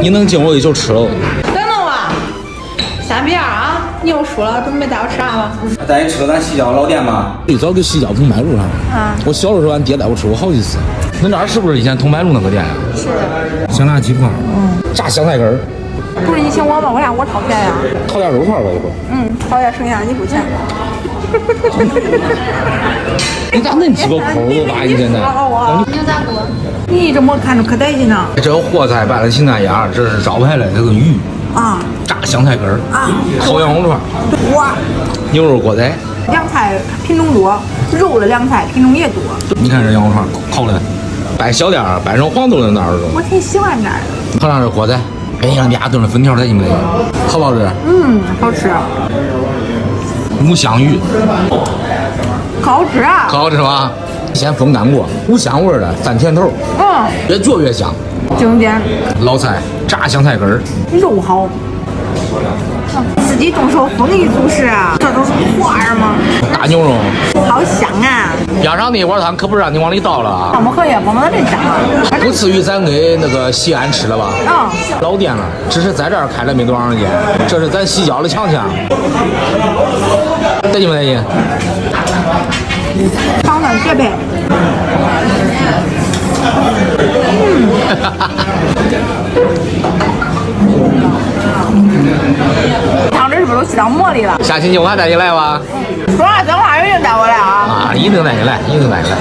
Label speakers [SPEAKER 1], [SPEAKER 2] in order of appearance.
[SPEAKER 1] 你能进我就吃了。
[SPEAKER 2] 等等我，三比2啊！你又输了，准备带我吃啥吧？
[SPEAKER 3] 带你吃咱西郊老店吧。
[SPEAKER 1] 最早搁西郊通白路上。
[SPEAKER 2] 啊。
[SPEAKER 1] 我小的时候俺爹带我吃过好几次。恁这儿是不是以前通白路那个店呀？
[SPEAKER 2] 是的。
[SPEAKER 1] 香辣鸡块，炸香菜根儿。
[SPEAKER 2] 不是你请我吗？为啥我掏钱呀？
[SPEAKER 1] 掏点肉块吧，一会儿。
[SPEAKER 2] 掏点剩下你付钱。
[SPEAKER 1] 你咋恁几个口儿吧？一天的。
[SPEAKER 2] 你咋过？你这么看着可带劲呢。
[SPEAKER 1] 这有活菜拌的芹菜芽，这是招牌的这个鱼
[SPEAKER 2] 啊，
[SPEAKER 1] 炸香菜根儿
[SPEAKER 2] 啊，
[SPEAKER 1] 烤羊肉串，
[SPEAKER 2] 哇，
[SPEAKER 1] 牛肉锅仔。
[SPEAKER 2] 凉菜品种多，肉的凉菜品种也多。
[SPEAKER 1] 你看这羊肉串烤的，拌小点儿，拌成黄豆的那儿种。
[SPEAKER 2] 我挺喜欢这儿的。
[SPEAKER 1] 旁上这锅仔，哎呀，俩炖的粉条带劲没得劲？好不好吃？
[SPEAKER 2] 好吃。
[SPEAKER 1] 五香鱼，
[SPEAKER 2] 可好吃啊！
[SPEAKER 1] 可好吃吗？先风干过，五香味的蘸甜头，越做越香。
[SPEAKER 2] 经典。
[SPEAKER 1] 老菜炸香菜根儿，
[SPEAKER 2] 肉好。自己动手丰衣足食啊，这都是花儿吗？
[SPEAKER 1] 大牛肉，
[SPEAKER 2] 好香啊！
[SPEAKER 1] 边上那碗汤可不让你往里倒了啊！
[SPEAKER 2] 我们可以帮忙这炸。
[SPEAKER 1] 不次于咱给那个西安吃了吧？老店了，只是在这儿开了没多长时间。这是咱西郊的强项，带劲不带劲？
[SPEAKER 2] 尝尝绝配。汤汁是不是都吸到馍里了？
[SPEAKER 1] 下星期我还带你来吧。
[SPEAKER 2] 说话真话一定带我来啊！
[SPEAKER 1] 一定带你来，一定带你来。